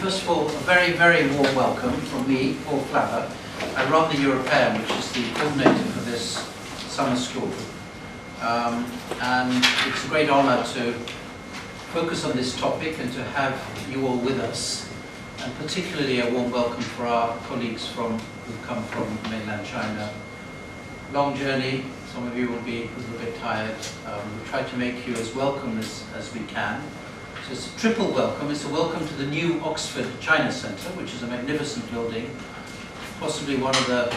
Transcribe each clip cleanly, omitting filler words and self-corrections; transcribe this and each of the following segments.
First of all, a very, very warm welcome from me, Paul Flather. I run the Europaeum, which is the coordinator for this summer school. And it's a great honour to focus on this topic and to have you all with us. And particularly a warm welcome for our colleagues who've come from mainland China. Long journey, some of you will be a little bit tired. We'll try to make you as welcome as we can. So it's a triple welcome. It's a welcome to the new Oxford China Centre, which is a magnificent building, possibly one of the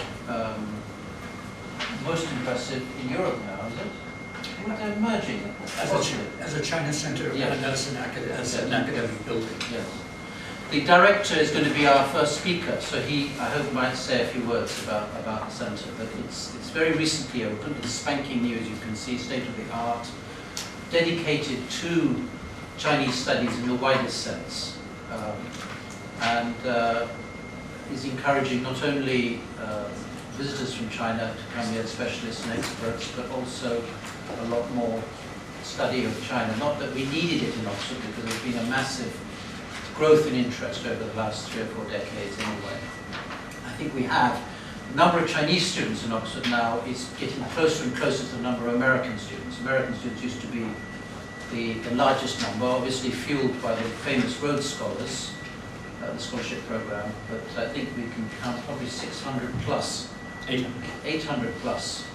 most impressive in Europe now, is it? Well, they're emerging. As a China Centre, yes. And as an academic building. Yes. The director is going to be our first speaker, so he, I hope, might say a few words about the centre. But it's very recently opened. It's spanking new, as you can see, state of the art, dedicated to Chinese studies in the widest sense, and is encouraging not only visitors from China to come here, specialists and experts, but also a lot more study of China. Not that we needed it in Oxford, because there's been a massive growth in interest over the last 3 or 4 decades anyway. I think we have the number of Chinese students in Oxford now is getting closer and closer to the number of American students. American students used to be the largest number, obviously fueled by the famous Rhodes Scholars, the scholarship program, but I think we can count probably 600 plus, 800 plus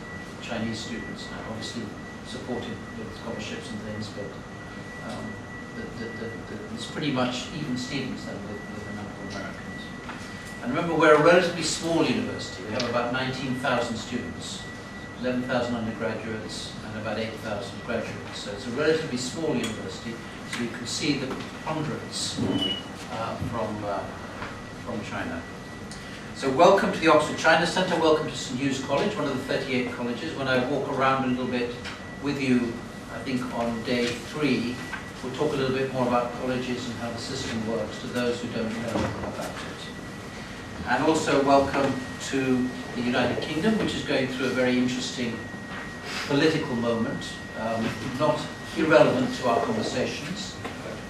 Chinese students now, obviously supported with scholarships and things, but it's pretty much even Stevens then with the number of Americans. And remember, we're a relatively small university. We have about 19,000 students, 11,000 undergraduates, and about 8,000 graduates. So it's a relatively small university, so you can see the hundreds from China. So welcome to the Oxford China Centre, welcome to St Hugh's College, one of the 38 colleges. When I walk around a little bit with you, I think on day 3, we'll talk a little bit more about colleges and how the system works to those who don't know about it. And also welcome to the United Kingdom, which is going through a very interesting political moment, not irrelevant to our conversations,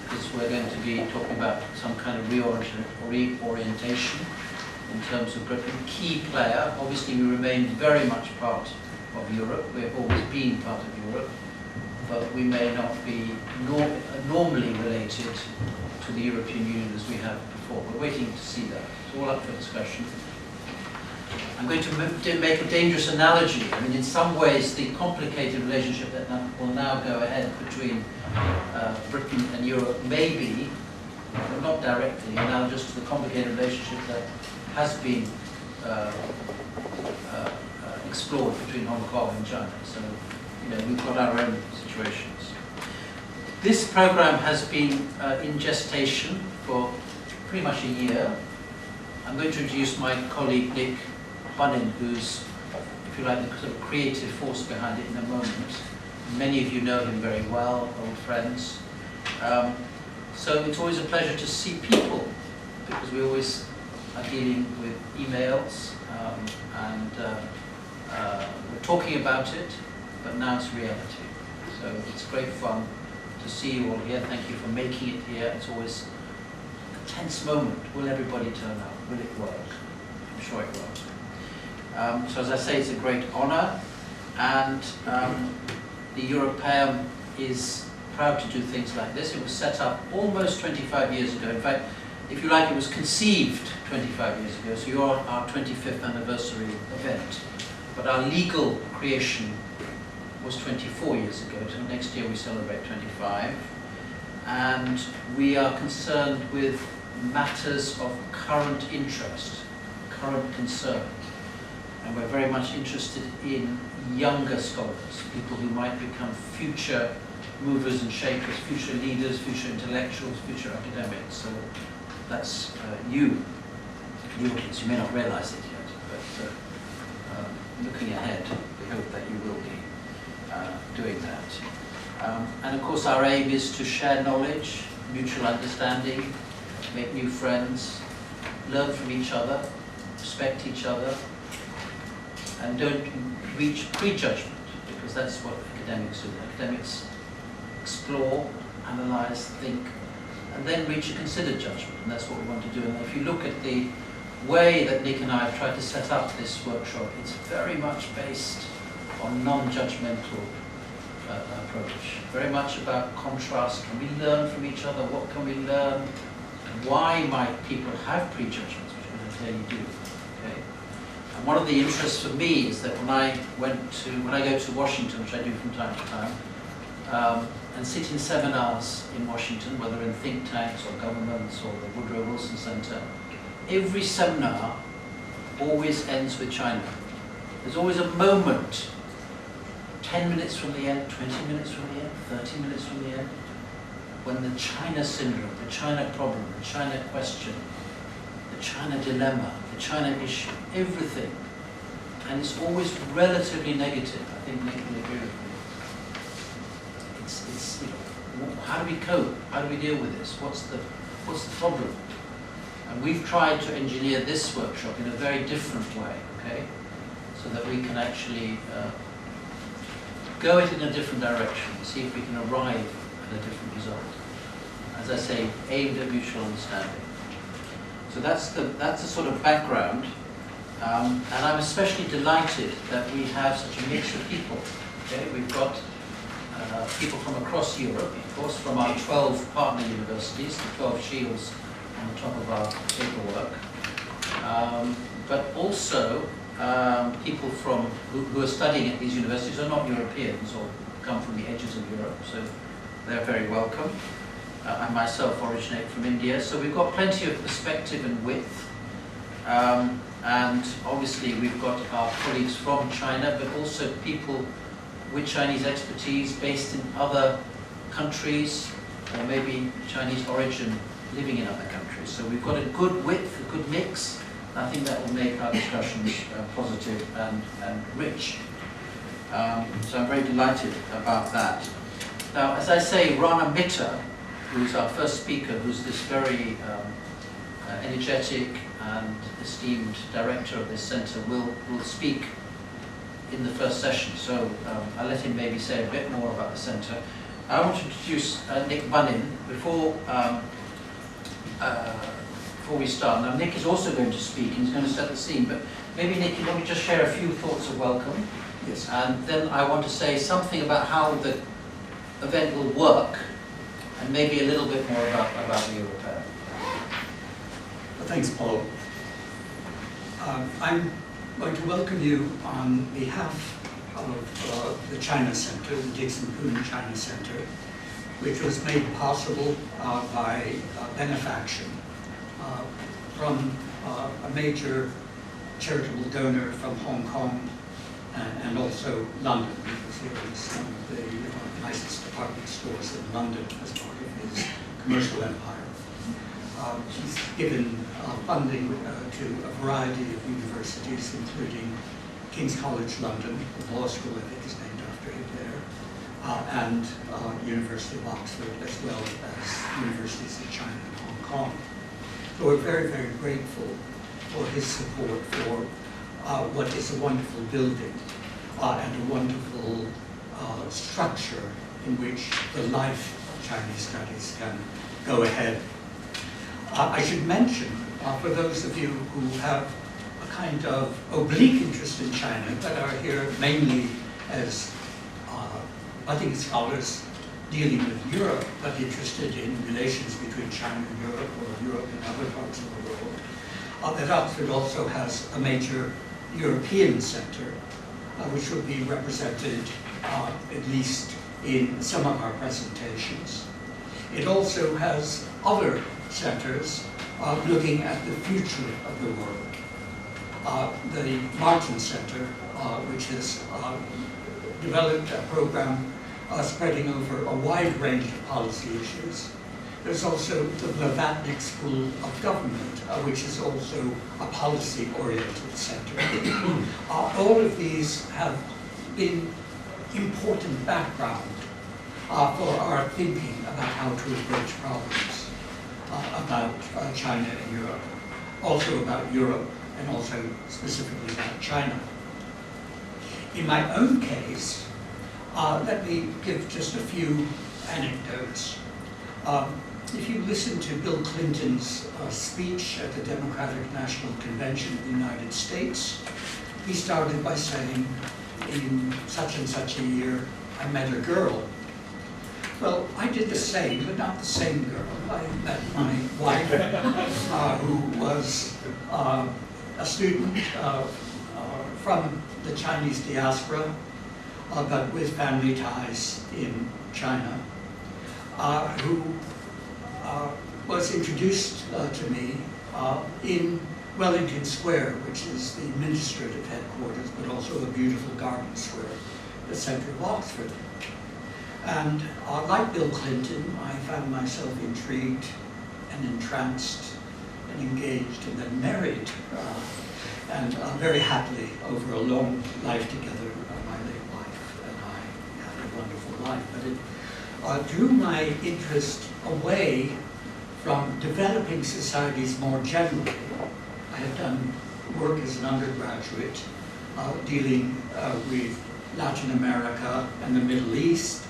because we're going to be talking about some kind of reorientation in terms of Britain. Key player, obviously we remain very much part of Europe, we have always been part of Europe, but we may not be normally related to the European Union as we have before. We're waiting to see that. It's all up for discussion. I'm going to make a dangerous analogy. I mean, in some ways, the complicated relationship that will now go ahead between Britain and Europe may be, but not directly, analogous to the complicated relationship that has been explored between Hong Kong and China. So, you know, we've got our own situations. This program has been in gestation for pretty much a year. I'm going to introduce my colleague Nick Bunnin, who's, if you like, the sort of creative force behind it in a moment. Many of you know him very well, old friends. So it's always a pleasure to see people, because we always are dealing with emails, and we're talking about it, but now it's reality. So it's great fun to see you all here. Thank you for making it here. It's always a tense moment. Will everybody turn up? Will it work? I'm sure it will. So as I say, it's a great honour, and the Europaeum is proud to do things like this. It was set up almost 25 years ago. In fact, if you like, it was conceived 25 years ago, so you're our 25th anniversary event. But our legal creation was 24 years ago, so next year we celebrate 25. And we are concerned with matters of current interest, current concern. And we're very much interested in younger scholars, people who might become future movers and shakers, future leaders, future intellectuals, future academics. So that's you, the audience. You may not realize it yet, but looking ahead, we hope that you will be doing that. And of course our aim is to share knowledge, mutual understanding, make new friends, learn from each other, respect each other, and don't reach prejudgment, because that's what academics do. Academics explore, analyze, think, and then reach a considered judgment, and that's what we want to do. And if you look at the way that Nick and I have tried to set up this workshop, it's very much based on non-judgmental approach. Very much about contrast. Can we learn from each other? What can we learn? And why might people have prejudgments, which I'm going to tell you do. Okay? And one of the interests for me is that when I go to Washington, which I do from time to time, and sit in seminars in Washington, whether in think tanks or governments or the Woodrow Wilson Center, every seminar always ends with China. There's always a moment, 10 minutes from the end, 20 minutes from the end, 30 minutes from the end, when the China syndrome, the China problem, the China question, the China dilemma, the China issue, everything, and it's always relatively negative. I think Nick will agree with me. It's you know, how do we cope? How do we deal with this? What's the problem? And we've tried to engineer this workshop in a very different way, okay? So that we can actually go it in a different direction, see if we can arrive at a different result. As I say, aimed at mutual understanding. So that's the sort of background, and I'm especially delighted that we have such a mix of people. Okay, we've got people from across Europe, of course, from our 12 partner universities, the 12 shields on the top of our paperwork, but also people from who are studying at these universities are not Europeans or come from the edges of Europe, so they're very welcome. I myself originate from India, so we've got plenty of perspective and width. And obviously we've got our colleagues from China, but also people with Chinese expertise based in other countries, or maybe Chinese origin living in other countries. So we've got a good width, a good mix. I think that will make our discussions positive and rich. So I'm very delighted about that. Now, as I say, Rana Mitter, who's our first speaker, who's this very energetic and esteemed director of this centre, will speak in the first session. So I'll let him maybe say a bit more about the centre. I want to introduce Nick Bunnin before we start. Now, Nick is also going to speak, and he's going to set the scene, but maybe, Nick, you want to just share a few thoughts of welcome? Yes. And then I want to say something about how the event will work, and maybe a little bit more about the Europaeum. Well, thanks, Paul. I'm going to welcome you on behalf of the China Center, the Dickson Poon China Center, which was made possible by benefaction from a major charitable donor from Hong Kong and also London, because here is one of the nicest department stores in London as part of his commercial empire. He's given funding to a variety of universities, including King's College London, the law school I think is named after him there, and University of Oxford, as well as universities in China and Hong Kong. So we're very, very grateful for his support for what is a wonderful building and a wonderful structure in which the life of Chinese studies can go ahead. I should mention, for those of you who have a kind of oblique interest in China, but are here mainly as budding scholars dealing with Europe, but interested in relations between China and Europe, or Europe and other parts of the world, that Oxford also has a major European center, which will be represented at least in some of our presentations. It also has other centers looking at the future of the world. The Martin Center, which has developed a program spreading over a wide range of policy issues. There's also the Blavatnik School of Government, which is also a policy-oriented center. All of these have been important background for our thinking about how to approach problems about China and Europe, also about Europe, and also specifically about China. In my own case, let me give just a few anecdotes. if you listen to Bill Clinton's speech at the Democratic National Convention of the United States, he started by saying, in such and such a year, I met a girl. Well, I did the same, but not the same girl. I met my wife, who was a student from the Chinese diaspora, but with family ties in China, who was introduced to me in Wellington Square, which is the administrative headquarters, but also a beautiful garden square, the centre of Oxford. And like Bill Clinton, I found myself intrigued and entranced and engaged and then married, and very happily over a long life together, my late wife and I had a wonderful life. But it drew my interest away from developing societies more generally. I had done work as an undergraduate dealing with Latin America and the Middle East,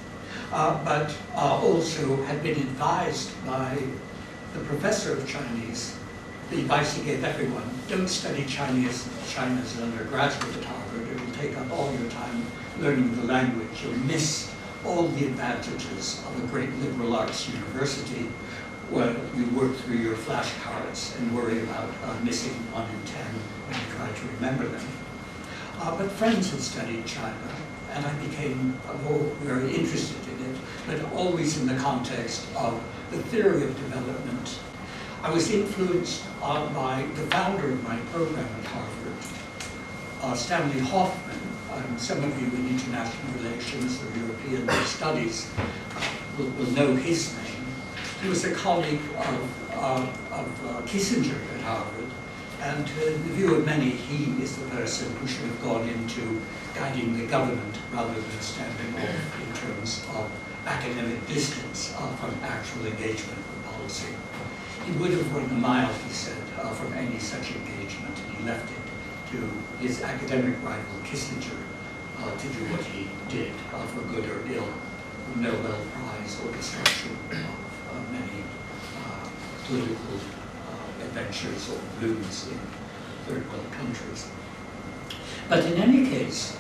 but also had been advised by the professor of Chinese. The advice he gave everyone: don't study China as an undergraduate at Harvard. It will take up all your time learning the language. You'll miss all the advantages of a great liberal arts university where you work through your flashcards and worry about missing 1 in 10 when you try to remember them. But friends had studied China, and I became very interested in it, but always in the context of the theory of development. I was influenced by the founder of my program at Harvard, Stanley Hoffman. Some of you in international relations or European studies will know his name. He was a colleague of Kissinger at Harvard, and in the view of many, he is the person who should have gone into guiding the government rather than standing off in terms of academic distance from actual engagement with policy. He would have run a mile, he said, from any such engagement, and he left it to his academic rival Kissinger to do what he did, for good or ill, Nobel Prize or destruction of many political adventures or blooms in third world countries. But in any case,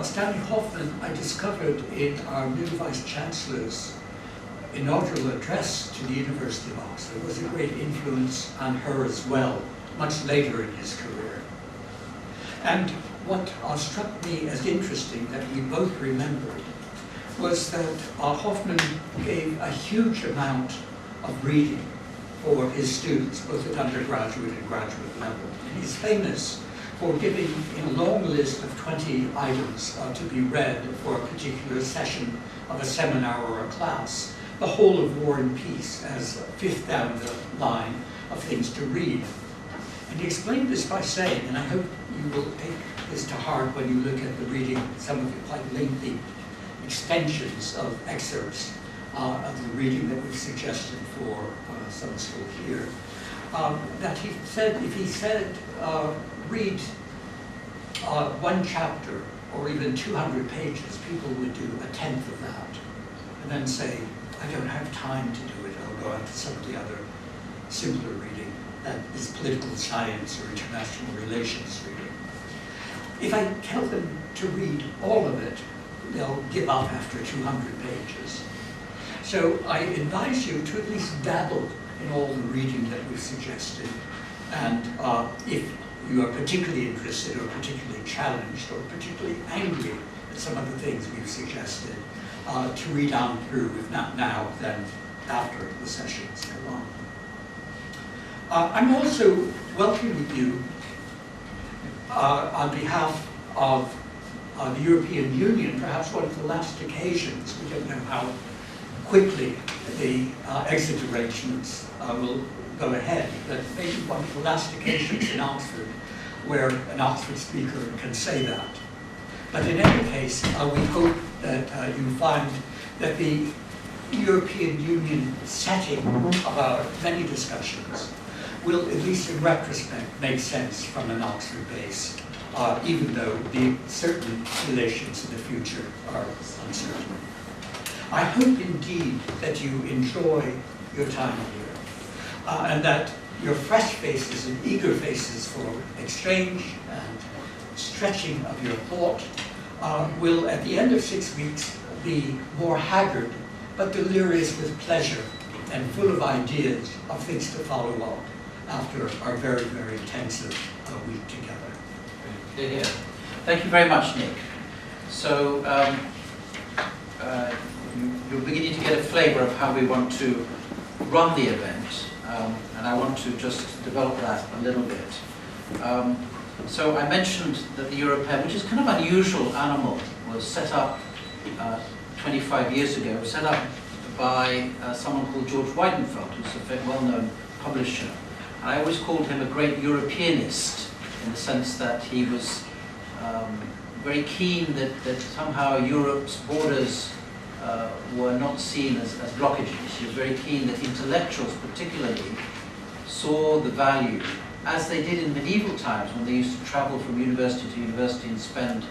Stanley Hoffman, I discovered in our new Vice Chancellor's inaugural address to the University of Oxford, was a great influence on her as well, much later in his career. And what struck me as interesting that we both remembered was that Hoffman gave a huge amount of reading for his students, both at undergraduate and graduate level. And he's famous for giving in a long list of 20 items to be read for a particular session of a seminar or a class, the whole of War and Peace as fifth down the line of things to read. And he explained this by saying, and I hope you will take this to heart when you look at the reading, some of the quite lengthy extensions of excerpts of the reading that we've suggested for some school here, that he said, if he said, read one chapter or even 200 pages, people would do a tenth of that, and then say, I don't have time to do it, I'll go on to some of the other simpler reading, that is political science or international relations reading. If I tell them to read all of it, they'll give up after 200 pages. So I advise you to at least dabble in all the reading that we've suggested, and if you are particularly interested or particularly challenged or particularly angry at some of the things we've suggested, to read on through, if not now, then after the sessions go on. I'm also welcoming you on behalf of the European Union, perhaps one of the last occasions. We don't know how quickly the exit arrangements will go ahead, but maybe one of the last occasions in Oxford where an Oxford speaker can say that. But in any case, we hope that you find that the European Union setting of our many discussions will, at least in retrospect, make sense from an Oxford base, even though the certain relations in the future are uncertain. I hope indeed that you enjoy your time here, and that your fresh faces and eager faces for exchange and stretching of your thought will, at the end of 6 weeks, be more haggard, but delirious with pleasure and full of ideas of things to follow up after our very, very intensive week together. Yeah. Thank you very much, Nick. So you're beginning to get a flavour of how we want to run the event, and I want to just develop that a little bit. So I mentioned that the Europaeum, which is kind of an unusual animal, was set up 25 years ago. It was set up by someone called George Weidenfeld, who's a very well-known publisher. And I always called him a great Europeanist, in the sense that he was very keen that somehow Europe's borders were not seen as blockages. He was very keen that intellectuals particularly saw the value, as they did in medieval times when they used to travel from university to university and spend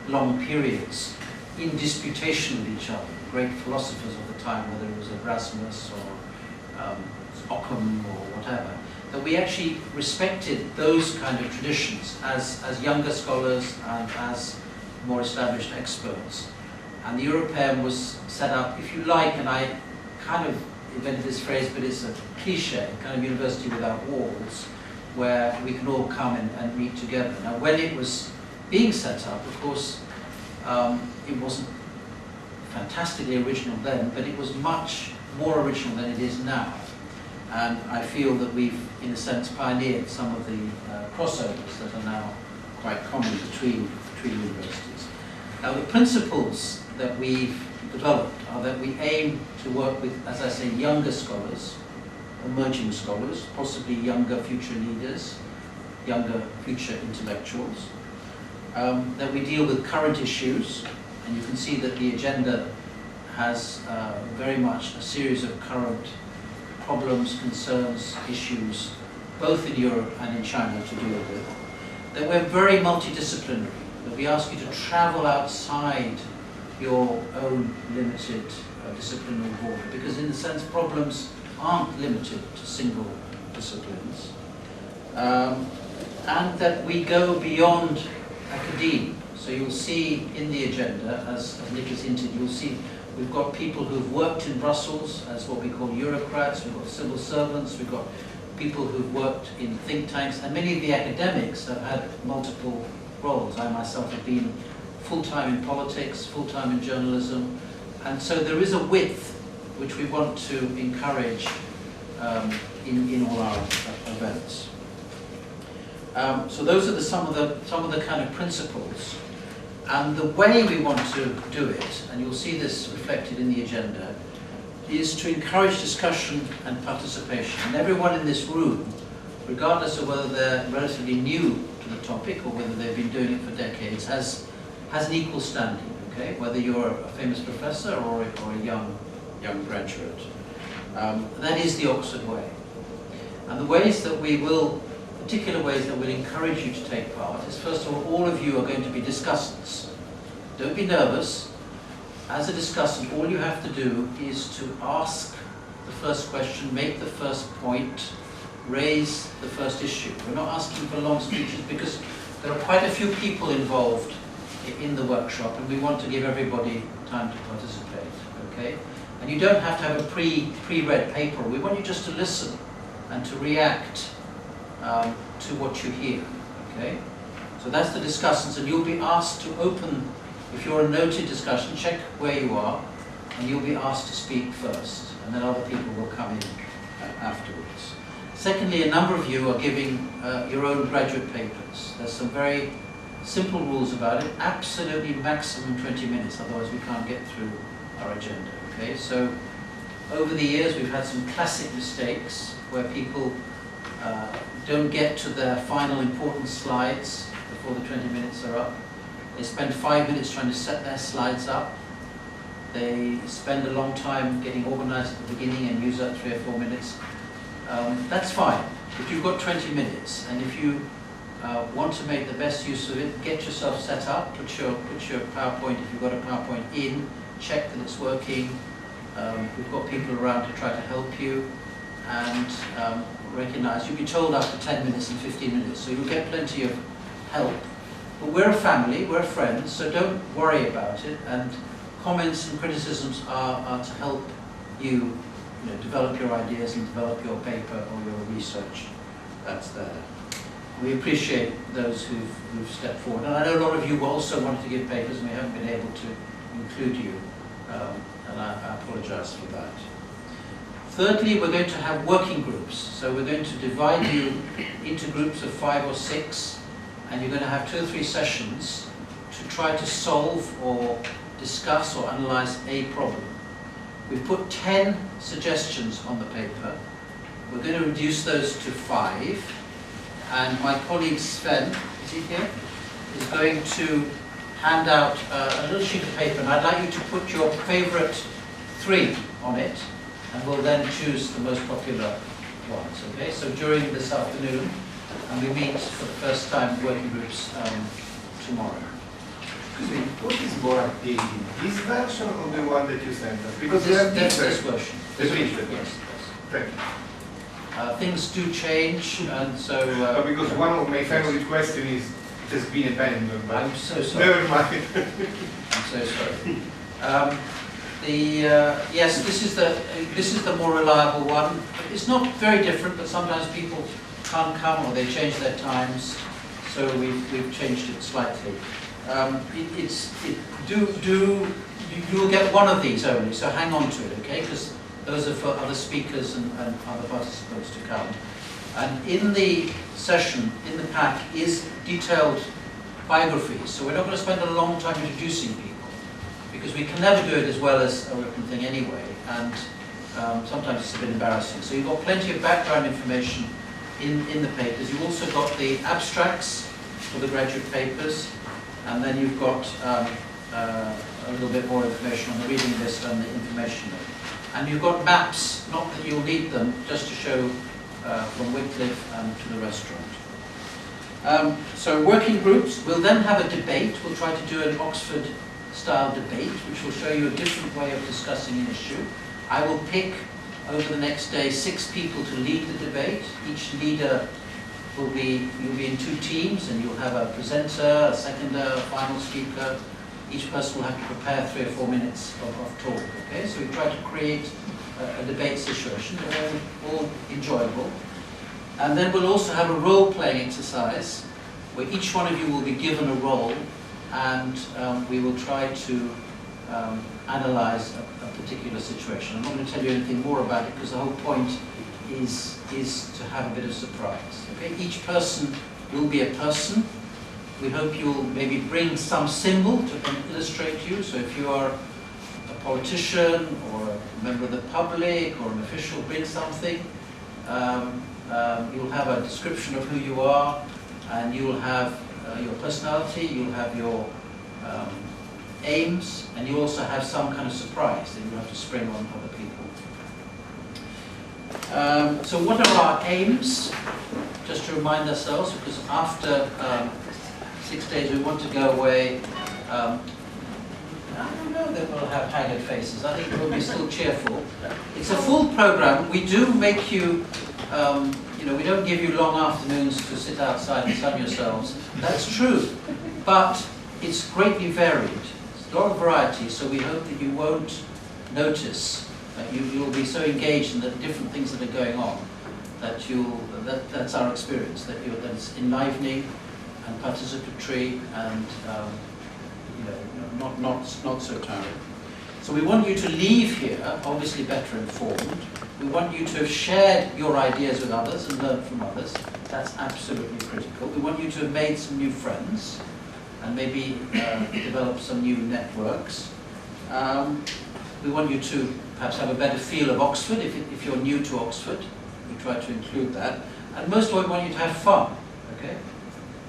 long periods in disputation with each other, great philosophers of the time, whether it was Erasmus or Occam or whatever, that we actually respected those kind of traditions as younger scholars and as more established experts. And the Europaeum was set up, if you like, and I kind of invented this phrase, but it's a cliche, kind of university without walls, where we can all come and meet together. Now, when it was being set up, of course, it wasn't fantastically original then, but it was much more original than it is now. And I feel that we've, in a sense, pioneered some of the crossovers that are now quite common between universities. Now, the principles that we've developed are that we aim to work with, as I say, younger scholars, emerging scholars, possibly younger future leaders, younger future intellectuals, that we deal with current issues, and you can see that the agenda has very much a series of current problems, concerns, issues, both in Europe and in China to deal with. That we're very multidisciplinary, that we ask you to travel outside your own limited disciplinary border, because in a sense problems aren't limited to single disciplines, and that we go beyond academia. So you'll see in the agenda, as Nick has hinted, you'll see we've got people who've worked in Brussels as what we call Eurocrats, we've got civil servants, we've got people who've worked in think tanks, and many of the academics have had multiple roles. I myself have been full-time in politics, full-time in journalism, and so there is a width which we want to encourage in all our events. So those are some of the kind of principles. And the way we want to do it, and you'll see this reflected in the agenda, is to encourage discussion and participation. And everyone in this room, regardless of whether they're relatively new to the topic or whether they've been doing it for decades, has an equal standing, okay? Whether you're a famous professor or a young graduate. That is the Oxford way. And the ways that we will, particular ways that we'll encourage you to take part is, first of all of you are going to be discussants. Don't be nervous. As a discussant, all you have to do is to ask the first question, make the first point, raise the first issue. We're not asking for long speeches because there are quite a few people involved in the workshop and we want to give everybody time to participate, okay? And you don't have to have a pre-read paper. We want you just to listen and to react to what you hear, okay? So that's the discussants, and you'll be asked to open, if you're a noted discussion, check where you are, and you'll be asked to speak first, and then other people will come in afterwards. Secondly, a number of you are giving your own graduate papers. There's some very simple rules about it, absolutely maximum 20 minutes, otherwise we can't get through our agenda, okay? So over the years we've had some classic mistakes where people don't get to their final important slides before the 20 minutes are up. They spend 5 minutes trying to set their slides up. They spend a long time getting organized at the beginning and use up 3 or 4 minutes. That's fine. If you've got 20 minutes and if you want to make the best use of it, get yourself set up, put your PowerPoint, if you've got a PowerPoint, in, check that it's working, We've got people around to try to help you and recognise. You'll be told after 10 minutes and 15 minutes, so you'll get plenty of help. But we're a family, we're friends, so don't worry about it. And comments and criticisms are to help you, develop your ideas and develop your paper or your research that's there. We appreciate those who've stepped forward. And I know a lot of you also wanted to give papers and we haven't been able to include you. And I apologise for that. Thirdly, we're going to have working groups. So we're going to divide you into groups of 5 or 6, and you're going to have 2 or 3 sessions to try to solve or discuss or analyse a problem. We've put 10 suggestions on the paper. We're going to reduce those to 5, and my colleague Sven, is he here, is going to hand out a little sheet of paper, and I'd like you to put your favourite 3 on it, and we'll then choose the most popular ones. Okay, so during this afternoon, and we meet for the first time working groups tomorrow. Excuse me, what is more updated, this version or the one that you sent us? Because this version. This version. Yes. Thank you. Things do change, and so... because one of my favorite questions is, it has been abandoned, but I'm so sorry. never mind. I'm so sorry. Yes, this is the more reliable one. It's not very different, but sometimes people can't come or they change their times, so we've changed it slightly. You'll get one of these only, so hang on to it, okay? Because those are for other speakers and other participants to come. And in the session, in the pack, is detailed biographies. So we're not going to spend a long time introducing people, because we can never do it as well as a written thing anyway, and sometimes it's a bit embarrassing. So you've got plenty of background information in the papers. You've also got the abstracts for the graduate papers, and then you've got a little bit more information on the reading list and the information note. And you've got maps, not that you'll need them, just to show from Wycliffe and to the restaurant. So working groups, we'll then have a debate. We'll try to do an Oxford-style debate, which will show you a different way of discussing an issue. I will pick, over the next day, 6 people to lead the debate. Each leader you'll be in 2 teams, and you'll have a presenter, a seconder, a final speaker. Each person will have to prepare 3 or 4 minutes of talk. Okay, so we try to create a debate situation. They're all enjoyable. And then we'll also have a role-playing exercise where each one of you will be given a role, and we will try to analyze a particular situation. I'm not going to tell you anything more about it because the whole point is to have a bit of surprise. Okay? Each person will be a person. We hope you'll maybe bring some symbol to illustrate you. So if you are a politician or a member of the public or an official, bring something. You'll have a description of who you are, and you will have your personality, you'll have your aims, and you also have some kind of surprise that you have to spring on other people. So what are our aims? Just to remind ourselves, because after 6 days we want to go away. I don't know that we'll have haggard faces. I think we'll be still cheerful. It's a full program. We do make you, we don't give you long afternoons to sit outside and sun yourselves. That's true. But it's greatly varied. It's a lot of variety, so we hope that you won't notice that you'll be so engaged in the different things that are going on that that's our experience, that it's enlivening and participatory and not so tiring. So we want you to leave here obviously better informed. We want you to have shared your ideas with others and learned from others. That's absolutely critical. We want you to have made some new friends and maybe develop some new networks. We want you to perhaps have a better feel of Oxford if you're new to Oxford. We try to include that. And most of all, we want you to have fun, okay?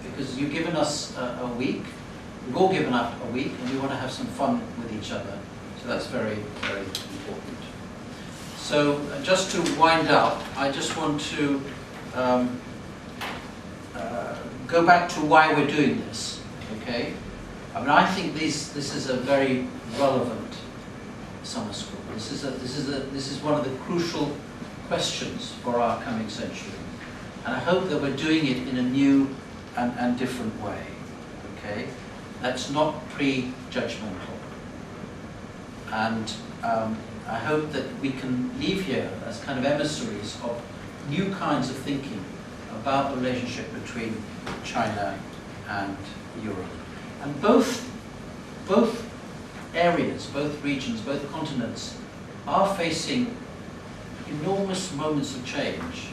Because you've given us a week. We've all given up a week, and we want to have some fun with each other. So that's very, very important. So just to wind up, I just want to go back to why we're doing this, okay? I mean, I think this is a very relevant summer school. This is one of the crucial questions for our coming century. And I hope that we're doing it in a new and different way. Okay? That's not prejudgmental. And I hope that we can leave here as kind of emissaries of new kinds of thinking about the relationship between China and Europe. And both areas, both regions, both continents are facing enormous moments of change.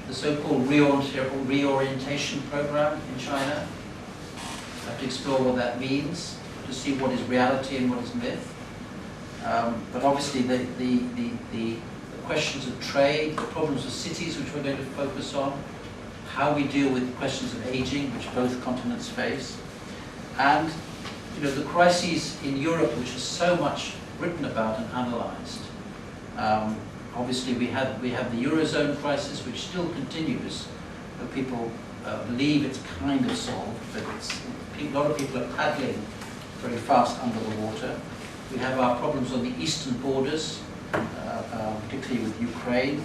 The so-called reorientation program in China. We have to explore what that means, to see what is reality and what is myth. But obviously the questions of trade, the problems of cities, which we're going to focus on, how we deal with questions of aging, which both continents face, and the crises in Europe, which is so much written about and analysed. Obviously, we have the Eurozone crisis, which still continues. People believe it's kind of solved, but a lot of people are paddling very fast under the water. We have our problems on the eastern borders, particularly with Ukraine.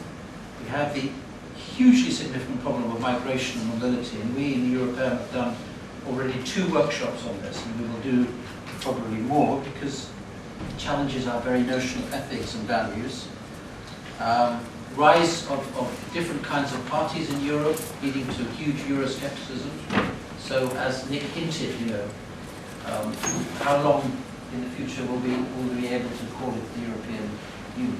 We have the hugely significant problem of migration and mobility, and we in the Europaeum have done already 2 workshops on this, and we will do probably more, because the challenges are very notion of ethics and values. Rise of different kinds of parties in Europe, leading to huge Euroscepticism. So, as Nick hinted, how long in the future will we be able to call it the European Union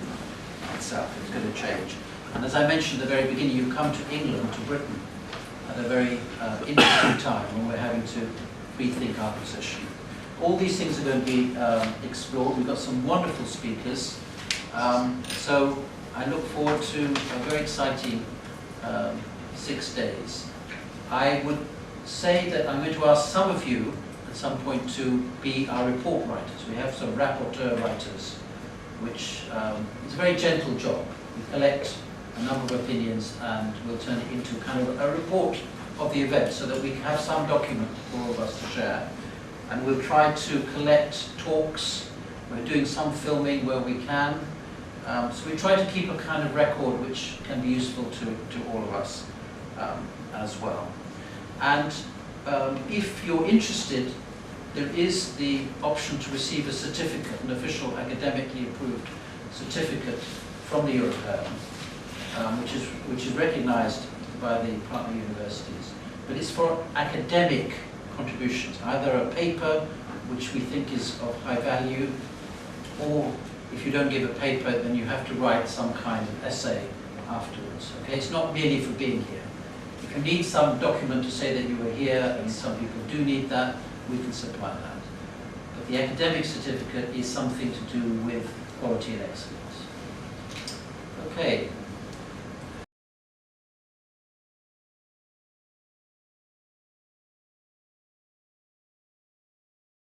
itself? It's going to change. And as I mentioned at the very beginning, you come to England, to Britain, at a very interesting time when we're having to rethink our position. All these things are going to be explored. We've got some wonderful speakers. So I look forward to a very exciting 6 days. I would say that I'm going to ask some of you at some point to be our report writers. We have some rapporteur writers, which is a very gentle job. We collect a number of opinions and we'll turn it into kind of a report of the event so that we have some document for all of us to share. And we'll try to collect talks. We're doing some filming where we can. So we try to keep a kind of record which can be useful to all of us as well. And if you're interested, there is the option to receive a certificate, an official academically approved certificate from the Europaeum, which is recognized by the partner universities. But it's for academic contributions, either a paper which we think is of high value, or if you don't give a paper, then you have to write some kind of essay afterwards. Okay, it's not merely for being here. If you need some document to say that you were here, and some people do need that, we can supply that. But the academic certificate is something to do with quality and excellence. Okay.